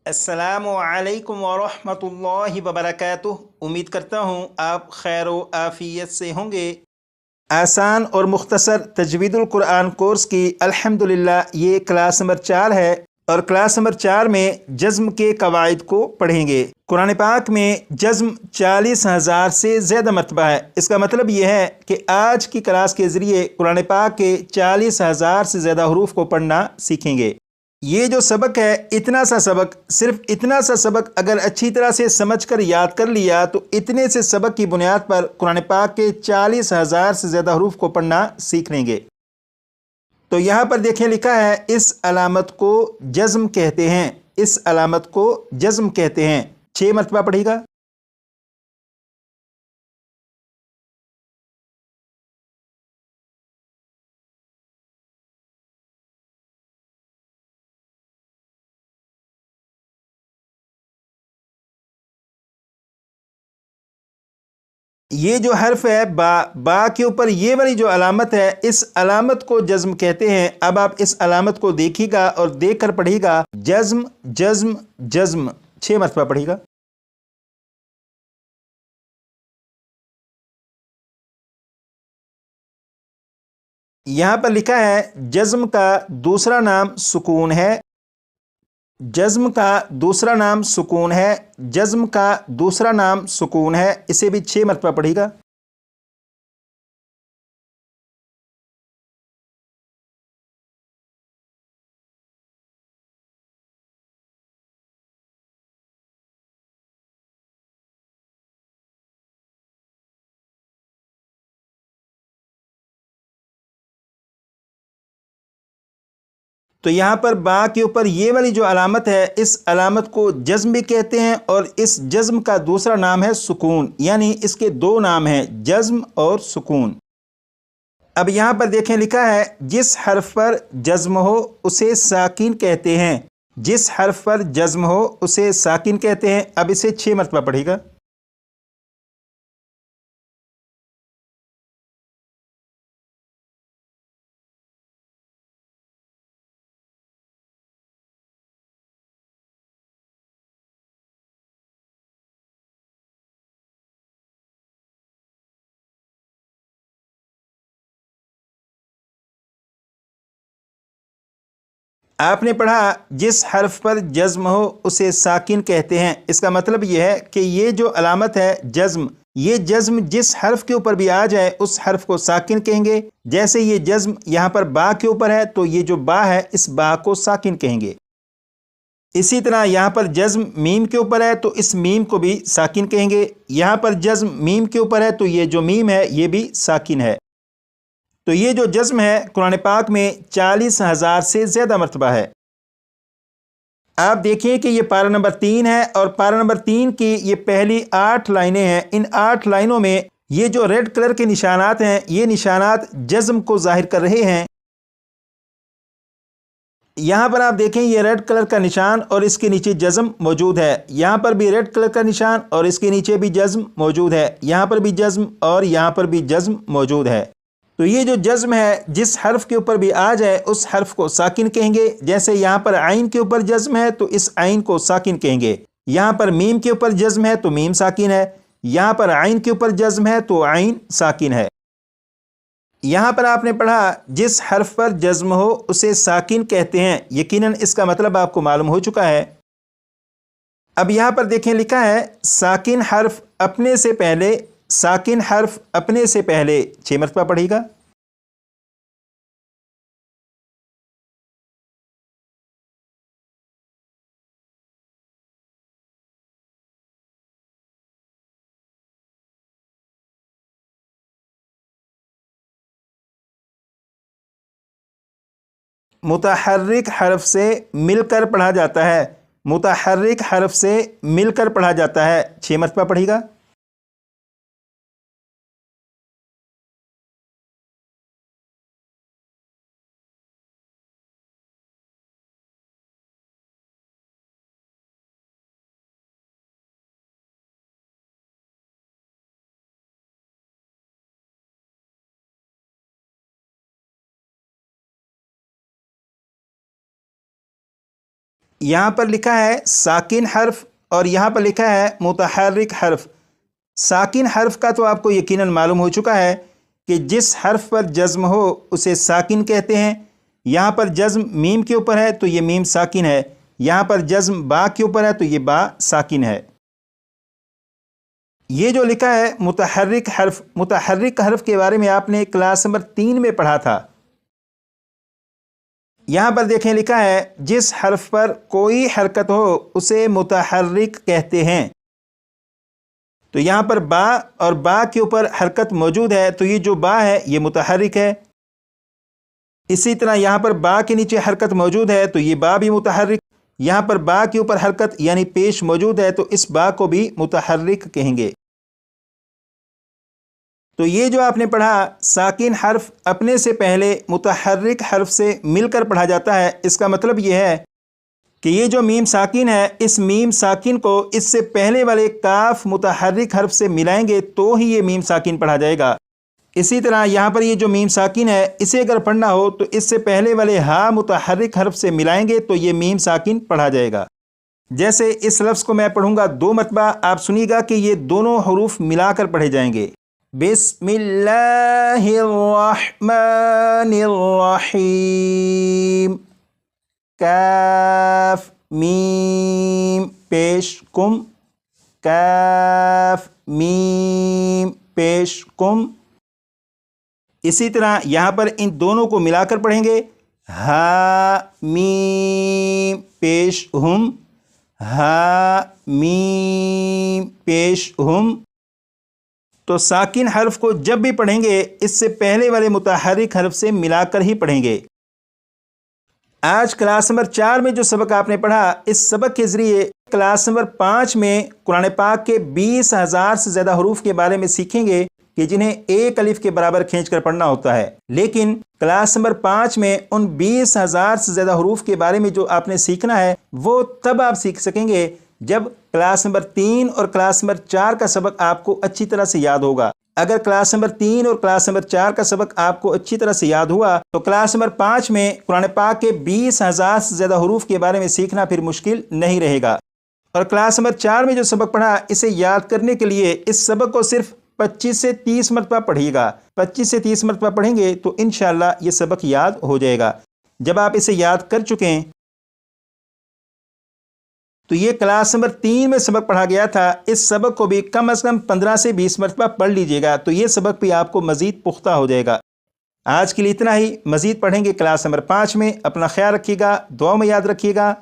अस्सलामु अलैकुम वरहमतुल्लाहि वबरकातुह। उम्मीद करता हूँ आप खैर व आफियत से होंगे। आसान और मुख्तसर तजवीदुल कुरान कोर्स की अल्हम्दुलिल्लाह ये क्लास नंबर 4 है और क्लास नंबर 4 में जज़्म के कवाइद को पढ़ेंगे। कुरान पाक में जज़्म 40,000 से ज़्यादा मरतबा है। इसका मतलब ये है कि आज की क्लास के ज़रिए कुरान पाक के 40,000 से ज़्यादा हरूफ को पढ़ना सीखेंगे। ये जो सबक है, इतना सा सबक, सिर्फ इतना सा सबक अगर अच्छी तरह से समझ कर याद कर लिया तो इतने से सबक की बुनियाद पर कुरान पाक के 40,000 से ज़्यादा हरूफ को पढ़ना सीख लेंगे। तो यहाँ पर देखें लिखा है, इस अलामत को जज़्म कहते हैं। इस अलामत को जज़्म कहते हैं। 6 मरतबा पढ़ेगा। ये जो हर्फ है बा, बा के ऊपर ये वाली जो अलामत है, इस अलामत को जज़्म कहते हैं। अब आप इस अलामत को देखिएगा और देख कर पढ़िएगा, जज़्म जज़्म जज़्म। 6 मरतबा पढ़िएगा। यहाँ पर लिखा है, जज़्म का दूसरा नाम सुकून है। जज़्म का दूसरा नाम सुकून है। जज़्म का दूसरा नाम सुकून है। इसे भी 6 मरतबा पढ़िएगा। तो यहाँ पर बा के ऊपर ये वाली जो अलामत है, इस अलामत को जज़्म भी कहते हैं और इस जज़्म का दूसरा नाम है सुकून, यानी इसके दो नाम हैं, जज़्म और सुकून। अब यहाँ पर देखें लिखा है, जिस हर्फ पर जज़्म हो उसे साकिन कहते हैं। जिस हर्फ पर जज़्म हो उसे साकिन कहते हैं। अब इसे 6 मरतबा पढ़ेगा। आपने पढ़ा, जिस हर्फ पर जज़्म हो उसे साकिन कहते हैं। इसका मतलब यह है कि ये जो अलामत है जज़्म, ये जज़्म जिस हर्फ के ऊपर भी आ जाए उस हर्फ को साकिन कहेंगे। जैसे ये जज़्म यहाँ पर बा के ऊपर है तो ये जो बा है इस बा को साकिन कहेंगे। इसी तरह यहाँ पर जज़्म मीम के ऊपर है तो इस मीम को भी साकिन कहेंगे। यहाँ पर जज़्म मीम के ऊपर है तो ये जो मीम है ये भी साकिन है। तो ये जो जज़्म है कुरान पाक में 40,000 से ज़्यादा मरतबा है। आप देखिए कि ये पारा नंबर 3 है और पारा नंबर 3 की ये पहली 8 लाइनें हैं। इन 8 लाइनों में ये जो रेड कलर के निशानात हैं, ये निशानात जज़्म को जाहिर कर रहे हैं। यहाँ पर आप देखें, ये रेड कलर का निशान और इसके नीचे जज़्म मौजूद है। यहाँ पर भी रेड कलर का निशान और इसके नीचे भी जज़्म मौजूद है। यहाँ पर भी जज़्म और यहाँ पर भी जज़्म मौजूद है। तो ये जो जज़्म है, जिस हर्फ के ऊपर भी आ जाए उस हर्फ को साकिन कहेंगे। जैसे यहाँ पर आइन के ऊपर जज़्म है तो इस आइन को साकिन कहेंगे। यहाँ पर मीम के ऊपर जज़्म है तो मीम साकिन है। यहाँ पर आइन के ऊपर जज़्म है तो आइन साकिन है। यहाँ पर आपने पढ़ा, जिस हर्फ पर जज़्म हो उसे साकिन कहते हैं। यकीनन इसका मतलब आपको मालूम हो चुका है। अब यहाँ पर देखें लिखा है, साकिन हर्फ अपने से पहले, साकिन हर्फ अपने से पहले। 6 मरतबा पढ़ेगा। मुतहर्रिक हर्फ से मिलकर पढ़ा जाता है। मुतहर्रिक हर्फ से मिलकर पढ़ा जाता है। 6 मरतबा पढ़ेगा। یہاں پر لکھا ہے ساکن حرف اور یہاں پر لکھا ہے متحرک حرف۔ ساکن حرف کا تو آپ کو یقیناً معلوم ہو چکا ہے کہ جس حرف پر جزم ہو اسے ساکن کہتے ہیں۔ یہاں پر جزم میم کے اوپر ہے تو یہ میم ساکن ہے، یہاں پر جزم با کے اوپر ہے تو یہ با ساکن ہے۔ یہ جو لکھا ہے متحرک حرف، متحرک حرف کے بارے میں آپ نے کلاس نمبر 3 میں پڑھا تھا۔ یہاں پر دیکھیں لکھا ہے جس حرف پر کوئی حرکت ہو اسے متحرک کہتے ہیں۔ تو یہاں پر با اور با کے اوپر حرکت موجود ہے تو یہ جو با ہے یہ متحرک ہے۔ اسی طرح یہاں پر با کے نیچے حرکت موجود ہے تو یہ با بھی متحرک، یہاں پر با کے اوپر حرکت یعنی پیش موجود ہے تو اس با کو بھی متحرک کہیں گے۔ تو یہ جو آپ نے پڑھا ساکن حرف اپنے سے پہلے متحرک حرف سے مل کر پڑھا جاتا ہے، اس کا مطلب یہ ہے کہ یہ جو میم ساکن ہے اس میم ساکن کو اس سے پہلے والے کاف متحرک حرف سے ملائیں گے تو ہی یہ میم ساکن پڑھا جائے گا۔ اسی طرح یہاں پر یہ جو میم ساکن ہے اسے اگر پڑھنا ہو تو اس سے پہلے والے ہا متحرک حرف سے ملائیں گے تو یہ میم ساکن پڑھا جائے گا۔ جیسے اس لفظ کو میں پڑھوں گا 2 مرتبہ، آپ سنیے گا کہ یہ دونوں حروف ملا کر پڑھے جائیں گے۔ بسم اللہ الرحمن الرحیم، کاف میم پیش کم، کاف میم پیش کم۔ اسی طرح یہاں پر ان دونوں کو ملا کر پڑھیں گے، ہا میم پیش ہم، ہا میم پیش ہم۔ تو ساکن حرف کو جب بھی پڑھیں گے اس سے پہلے والے متحرک حرف سے ملا کر ہی پڑھیں گے۔ آج کلاس نمبر 4 میں جو سبق آپ نے پڑھا، اس سبق کے ذریعے کلاس نمبر 5 میں قرآن پاک کے 20,000 سے زیادہ حروف کے بارے میں سیکھیں گے کہ جنہیں ایک الف کے برابر کھینچ کر پڑھنا ہوتا ہے۔ لیکن کلاس نمبر 5 میں ان 20,000 سے زیادہ حروف کے بارے میں جو آپ نے سیکھنا ہے وہ تب آپ سیکھ سکیں گے جب کلاس نمبر 3 اور کلاس نمبر 4 کا سبق آپ کو اچھی طرح سے یاد ہوگا۔ اگر کلاس نمبر 3 اور کلاس نمبر 4 کا سبق آپ کو اچھی طرح سے یاد ہوا تو کلاس نمبر 5 میں قرآن پاک کے 20,000 سے زیادہ حروف کے بارے میں سیکھنا پھر مشکل نہیں رہے گا۔ اور کلاس نمبر 4 میں جو سبق پڑھا اسے یاد کرنے کے لیے اس سبق کو صرف 25 سے 30 مرتبہ پڑھیے گا۔ 25 سے 30 مرتبہ پڑھیں گے تو انشاءاللہ یہ سبق یاد ہو جائے گا۔ جب آپ اسے یاد کر چکیں تو یہ کلاس نمبر 3 میں سبق پڑھا گیا تھا، اس سبق کو بھی کم از کم 15 سے 20 مرتبہ پڑھ لیجئے گا تو یہ سبق بھی آپ کو مزید پختہ ہو جائے گا۔ آج کے لیے اتنا ہی، مزید پڑھیں گے کلاس نمبر 5 میں۔ اپنا خیال رکھیے گا، دعا میں یاد رکھیے گا۔